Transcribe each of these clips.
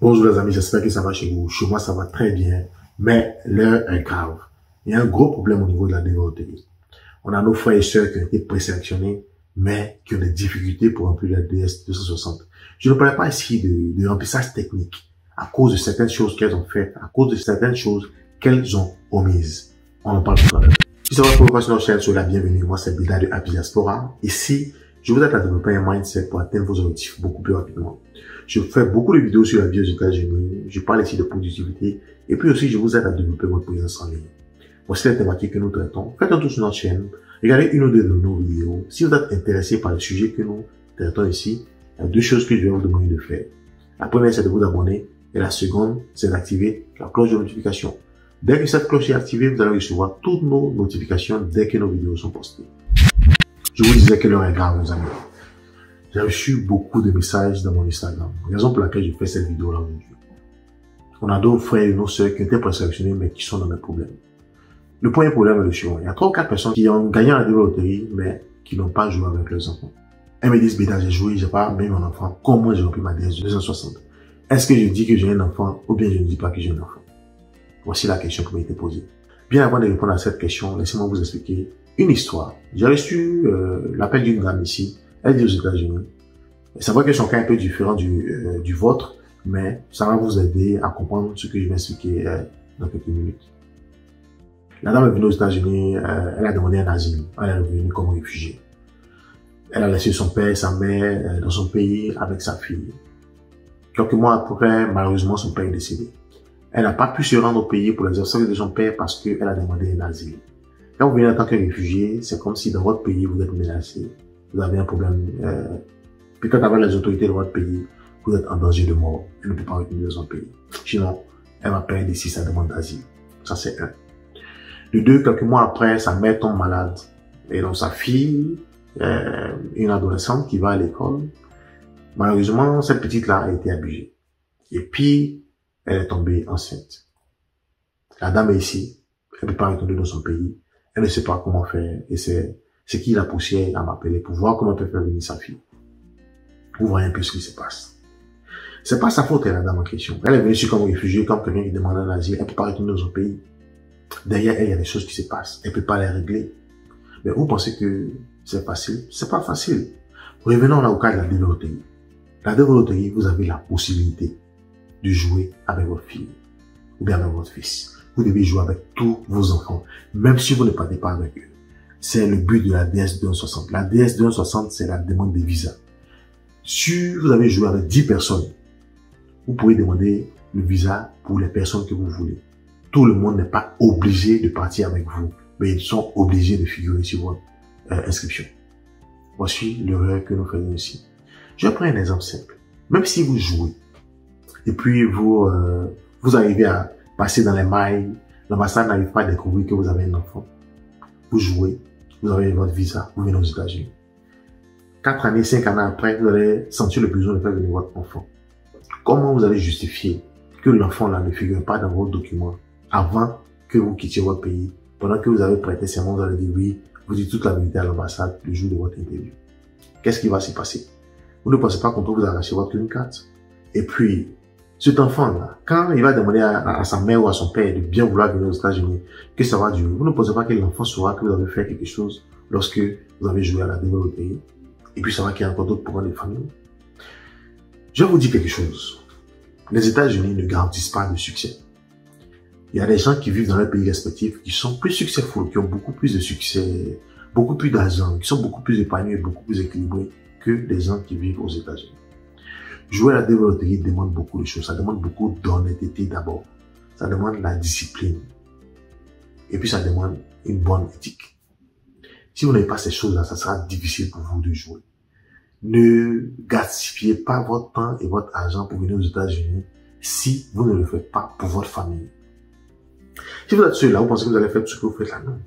Bonjour les amis, j'espère que ça va chez vous. Chez moi, ça va très bien, mais l'heure est grave. Il y a un gros problème au niveau de la développerie. On a nos frères et sœurs qui ont été présélectionnés, mais qui ont des difficultés pour remplir la DS260. Je ne parle pas ici de remplissage technique, à cause de certaines choses qu'elles ont faites, à cause de certaines choses qu'elles ont omises. On en parle tout à l'heure. Si c'est votre première fois sur notre chaîne, soyez la bienvenue. Moi, c'est Bida de Happy Diaspora. Ici, je vous aide à développer un mindset pour atteindre vos objectifs beaucoup plus rapidement. Je fais beaucoup de vidéos sur la vie aux États-Unis. Je parle ici de productivité. Et puis aussi, je vous aide à développer votre présence en ligne. Voici les thématiques que nous traitons. Faites un tour sur notre chaîne. Regardez une ou deux de nos vidéos. Si vous êtes intéressé par les sujets que nous traitons ici, il y a deux choses que je vais vous demander de faire. La première, c'est de vous abonner. Et la seconde, c'est d'activer la cloche de notification. Dès que cette cloche est activée, vous allez recevoir toutes nos notifications dès que nos vidéos sont postées. Je vous disais que l'heure est grave, mes amis. J'ai reçu beaucoup de messages dans mon Instagram, raison pour laquelle je fais cette vidéo-là aujourd'hui. On a d'autres frères et nos sœurs qui ont été présélectionnés, mais qui sont dans mes problèmes. Le premier problème est le suivant. Il y a 3 ou 4 personnes qui ont gagné à la loterie, mais qui n'ont pas joué avec leurs enfants. Elles me disent, Bida, j'ai joué, j'ai pas mis mon enfant. Comment j'ai rempli ma DS260? Est-ce que je dis que j'ai un enfant, ou bien je ne dis pas que j'ai un enfant? Voici la question qui m'a été posée. Bien avant de répondre à cette question, laissez-moi vous expliquer une histoire. J'ai reçu l'appel d'une dame ici. Elle dit aux États-Unis. C'est vrai que son cas est un peu différent du vôtre, mais ça va vous aider à comprendre ce que je vais expliquer dans quelques minutes. La dame est venue aux États-Unis, elle a demandé un asile. Elle est revenue comme réfugiée. Elle a laissé son père et sa mère dans son pays avec sa fille. Quelques mois après, malheureusement, son père est décédé. Elle n'a pas pu se rendre au pays pour les obsèques de son père parce qu'elle a demandé un asile. Quand vous venez en tant que réfugié, c'est comme si dans votre pays, vous êtes menacé. Vous avez un problème, peut-être avec les autorités de votre pays, vous êtes en danger de mort. Elle ne peut pas retenir dans son pays. Sinon, elle va perdre ici sa demande d'asile. Ça, c'est un. De deux, quelques mois après, sa mère tombe malade. Et donc, sa fille, une adolescente qui va à l'école, malheureusement, cette petite-là a été abusée. Et puis, elle est tombée enceinte. La dame est ici. Elle ne peut pas retourner dans son pays. Elle ne sait pas comment faire. Et c'est ce qui l'a poussé à m'appeler pour voir comment elle peut faire venir sa fille. Vous voyez un peu ce qui se passe. C'est pas sa faute, la dame en question. Elle est venue ici comme réfugiée, comme quelqu'un qui demande un asile. Elle peut pas retourner dans son pays. Derrière elle, il y a des choses qui se passent. Elle peut pas les régler. Mais vous pensez que c'est facile? C'est pas facile. Revenons là au cas de la développerie. La développerie, vous avez la possibilité de jouer avec votre fille ou bien avec votre fils. Vous devez jouer avec tous vos enfants, même si vous ne partez pas avec eux. C'est le but de la DS260. La DS260, c'est la demande de visa. Si vous avez joué avec 10 personnes, vous pouvez demander le visa pour les personnes que vous voulez. Tout le monde n'est pas obligé de partir avec vous, mais ils sont obligés de figurer sur votre inscription. Voici l'erreur que nous faisons ici. Je prends un exemple simple. Même si vous jouez, et puis vous arrivez à passer dans les mailles, l'ambassade n'arrive pas à découvrir que vous avez un enfant. Vous jouez, vous avez votre visa, vous venez aux États-Unis. 4 années, 5 années après, vous allez sentir le besoin de faire venir votre enfant. Comment vous allez justifier que l'enfant là ne figure pas dans vos documents avant que vous quittiez votre pays, pendant que vous avez prêté serment, vous allez dire oui, vous dites toute la vérité à l'ambassade le jour de votre interview. Qu'est-ce qui va se passer? Vous ne pensez pas qu'on peut vous arracher votre green card? Et puis, cet enfant-là, quand il va demander à sa mère ou à son père de bien vouloir venir aux États-Unis, que ça va durer, vous ne pensez pas que l'enfant saura que vous avez fait quelque chose lorsque vous avez joué à la développerie, et puis saura qu'il y a encore d'autres problèmes de famille. Je vais vous dire quelque chose. Les États-Unis ne garantissent pas de succès. Il y a des gens qui vivent dans leurs pays respectifs, qui sont plus successful, qui ont beaucoup plus de succès, beaucoup plus d'argent, qui sont beaucoup plus épanouis et beaucoup plus équilibrés que les gens qui vivent aux États-Unis. Jouer à la développerie demande beaucoup de choses. Ça demande beaucoup d'honnêteté d'abord. Ça demande la discipline. Et puis ça demande une bonne éthique. Si vous n'avez pas ces choses-là, ça sera difficile pour vous de jouer. Ne gaspillez pas votre temps et votre argent pour venir aux États-Unis si vous ne le faites pas pour votre famille. Si vous êtes seul là, vous pensez que vous allez faire tout ce que vous faites là, non.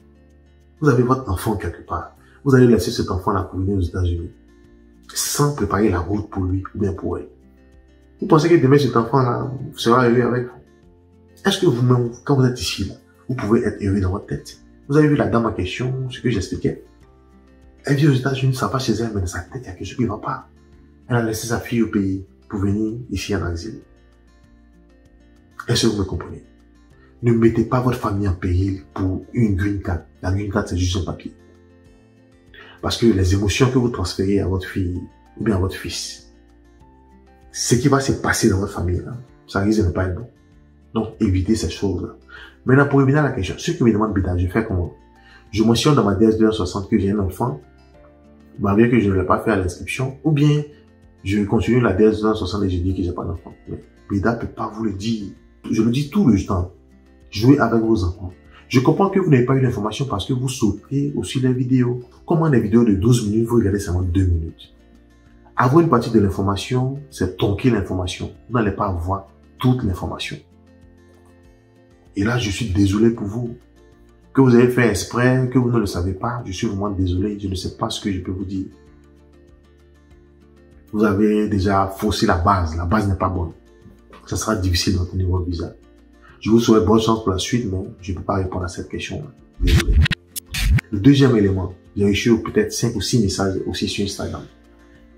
Vous avez votre enfant quelque part. Vous allez laisser cet enfant-là pour venir aux États-Unis sans préparer la route pour lui ou bien pour elle. Vous pensez que demain cet enfant-là sera heureux avec vous? Est-ce que vous-même, quand vous êtes ici, là, vous pouvez être heureux dans votre tête? Vous avez vu la dame en question, ce que j'expliquais? Elle vit aux États-Unis, ça va chez elle, mais dans sa tête, il y a quelque chose qui ne va pas. Elle a laissé sa fille au pays pour venir ici en asile. Est-ce que vous me comprenez? Ne mettez pas votre famille en péril pour une green card. La green card, c'est juste un papier. Parce que les émotions que vous transférez à votre fille ou bien à votre fils, ce qui va se passer dans votre famille, là, ça risque de ne pas être bon. Donc, évitez ces choses-là. Maintenant, pour revenir à la question, ceux qui me demandent, Bida, je fais comment? Je mentionne dans ma DS260 que j'ai un enfant, malgré que je ne l'ai pas fait à l'inscription, ou bien je continue la DS260 et je dis que j'ai pas d'enfant. Mais Bida ne peut pas vous le dire. Je le dis tout le temps. Jouez avec vos enfants. Je comprends que vous n'avez pas eu l'information parce que vous sautez aussi les vidéos. Comment les vidéos de 12 minutes, vous regardez seulement 2 minutes? Avoir une partie de l'information, c'est tronquer l'information. Vous n'allez pas avoir toute l'information. Et là, je suis désolé pour vous. Que vous avez fait exprès, que vous ne le savez pas, je suis vraiment désolé. Je ne sais pas ce que je peux vous dire. Vous avez déjà faussé la base. La base n'est pas bonne. Ça sera difficile d'obtenir votre visa. Je vous souhaite bonne chance pour la suite, mais je ne peux pas répondre à cette question. Désolé. Le deuxième élément, j'ai reçu peut-être 5 ou 6 messages aussi sur Instagram.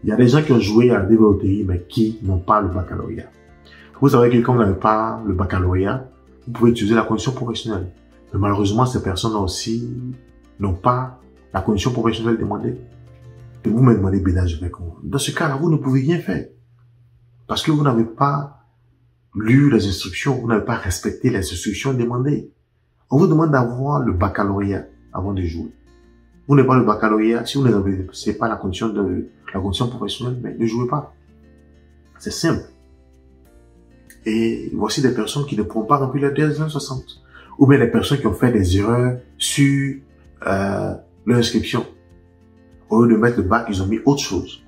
Il y a des gens qui ont joué à la développerie, mais qui n'ont pas le baccalauréat. Vous savez que quand vous n'avez pas le baccalauréat, vous pouvez utiliser la condition professionnelle. Mais malheureusement, ces personnes aussi n'ont pas la condition professionnelle demandée. Et vous me demandez, Bida, je fais comment? Dans ce cas-là, vous ne pouvez rien faire. Parce que vous n'avez pas lu les instructions, vous n'avez pas respecté les instructions demandées. On vous demande d'avoir le baccalauréat avant de jouer. Vous n'avez pas le baccalauréat, si vous n'avez pas la condition professionnelle, mais ne jouez pas. C'est simple. Et voici des personnes qui ne pourront pas remplir la DS260. Ou bien des personnes qui ont fait des erreurs sur l'inscription. Au lieu de mettre le bac, ils ont mis autre chose.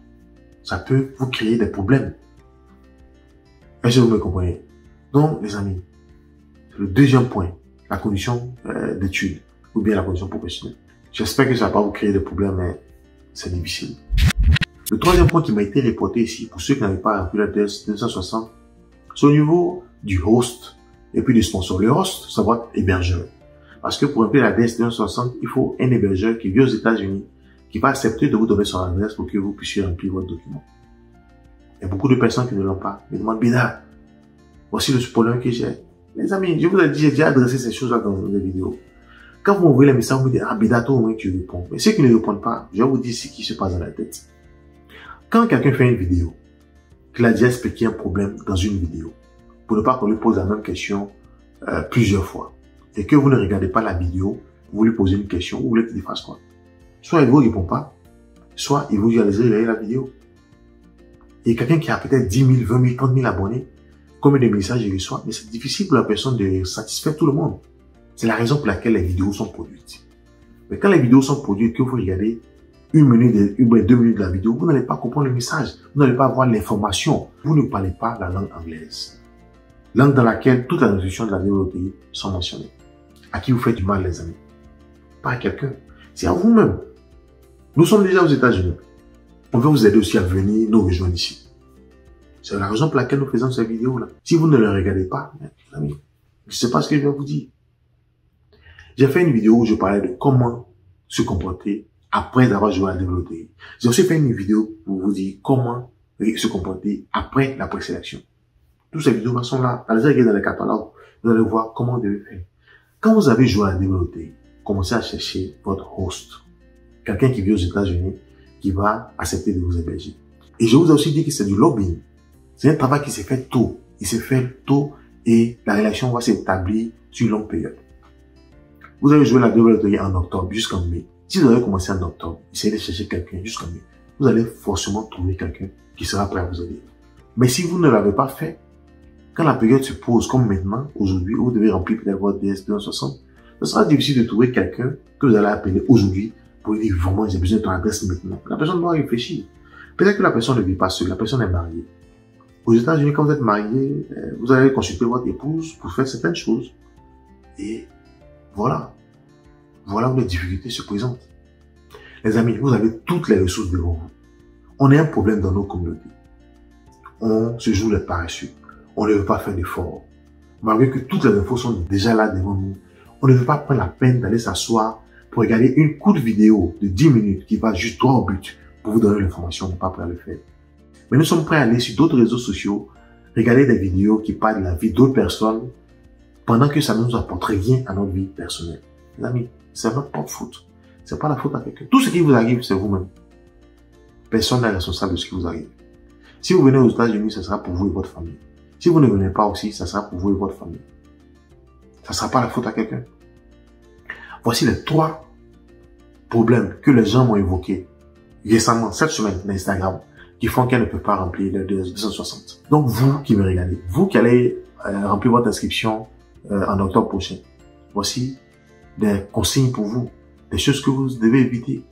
Ça peut vous créer des problèmes. Est-ce que vous me comprenez? Donc, les amis, c'est le deuxième point, la condition d'études ou bien la condition professionnelle. J'espère que ça ne va pas vous créer des problèmes, mais c'est difficile. Le troisième point qui m'a été reporté ici, pour ceux qui n'avaient pas rempli la DS260, c'est au niveau du host et puis du sponsor. Le host, ça va être hébergeur. Parce que pour remplir la DS260, il faut un hébergeur qui vit aux États-Unis, qui va accepter de vous donner son adresse pour que vous puissiez remplir votre document. Il y a beaucoup de personnes qui ne l'ont pas. Ils me demandent, Bida, voici le problème que j'ai. Les amis, je vous ai dit, j'ai déjà adressé ces choses-là dans les vidéos. Quand vous m'envoyez les messages, vous me dites, ah, Bida, toi au moins tu réponds. Mais ceux qui ne répondent pas, je vais vous dire ce qui se passe dans la tête. Quand quelqu'un fait une vidéo, qu'il a déjà expliqué un problème dans une vidéo, pour ne pas qu'on lui pose la même question plusieurs fois, et que vous ne regardez pas la vidéo, vous lui posez une question, vous voulez qu'il fasse quoi? Soit il ne vous répond pas, soit il vous dit, allez regarder la vidéo. Et quelqu'un qui a peut-être 10 000, 20 000, 30 000 abonnés, combien de messages il reçoit, mais c'est difficile pour la personne de satisfaire tout le monde. C'est la raison pour laquelle les vidéos sont produites. Mais quand les vidéos sont produites, que vous regardez 1 minute, 2 minutes de la vidéo, vous n'allez pas comprendre le message, vous n'allez pas avoir l'information. Vous ne parlez pas la langue anglaise. Langue dans laquelle toutes les instructions de la développerie sont mentionnées. À qui vous faites du mal, les amis? Pas à quelqu'un, c'est à vous-même. Nous sommes déjà aux États-Unis. On veut vous aider aussi à venir nous rejoindre ici. C'est la raison pour laquelle nous faisons ces vidéos-là. Si vous ne les regardez pas, mes amis, je ne sais pas ce que je vais vous dire. J'ai fait une vidéo où je parlais de comment se comporter après avoir joué à la développerie. J'ai aussi fait une vidéo pour vous dire comment se comporter après la présélection. Toutes ces vidéos sont là. Allez regarder dans les catalogues. Vous allez voir comment vous devez faire. Quand vous avez joué à la développerie, commencez à chercher votre host. Quelqu'un qui vit aux États-Unis, qui va accepter de vous héberger. Et je vous ai aussi dit que c'est du lobbying. C'est un travail qui s'est fait tôt. Il s'est fait tôt et la relation va s'établir sur une longue période. Vous avez joué la développerie en octobre jusqu'en mai. Si vous avez commencé en octobre, essayez de chercher quelqu'un jusqu'en mai. Vous allez forcément trouver quelqu'un qui sera prêt à vous aider. Mais si vous ne l'avez pas fait, quand la période se pose comme maintenant, aujourd'hui, où vous devez remplir peut-être votre DS260, ce sera difficile de trouver quelqu'un que vous allez appeler aujourd'hui pour lui dire vraiment j'ai besoin de ton adresse maintenant. La personne doit réfléchir. Peut-être que la personne ne vit pas seule, la personne est mariée. Aux États-Unis, quand vous êtes marié, vous allez consulter votre épouse pour faire certaines choses. Et voilà. Voilà où les difficultés se présentent. Les amis, vous avez toutes les ressources devant vous. On a un problème dans nos communautés. On se joue les paresseux. On ne veut pas faire d'efforts. Malgré que toutes les infos sont déjà là devant nous, on ne veut pas prendre la peine d'aller s'asseoir pour regarder une courte vidéo de 10 minutes qui va juste droit au but pour vous donner l'information. On n'est pas prêt à le faire. Mais nous sommes prêts à aller sur d'autres réseaux sociaux, regarder des vidéos qui parlent de la vie d'autres personnes pendant que ça ne nous apporte rien à notre vie personnelle. Les amis, c'est notre propre faute. C'est pas la faute à quelqu'un. Tout ce qui vous arrive, c'est vous-même. Personne n'est responsable de ce qui vous arrive. Si vous venez aux États-Unis, ce sera pour vous et votre famille. Si vous ne venez pas aussi, ça sera pour vous et votre famille. Ça ne sera pas la faute à quelqu'un. Voici les 3 problèmes que les gens m'ont évoqués récemment, cette semaine, d'Instagram, qui font qu'elles ne peuvent pas remplir les 260. Donc, vous qui me regardez, vous qui allez remplir votre inscription en octobre prochain, voici des consignes pour vous, des choses que vous devez éviter,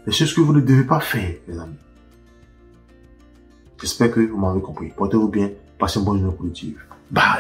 des choses que vous ne devez pas faire, les amis. J'espère que vous m'avez compris. Portez-vous bien, passez une bonne journée productive. Bye!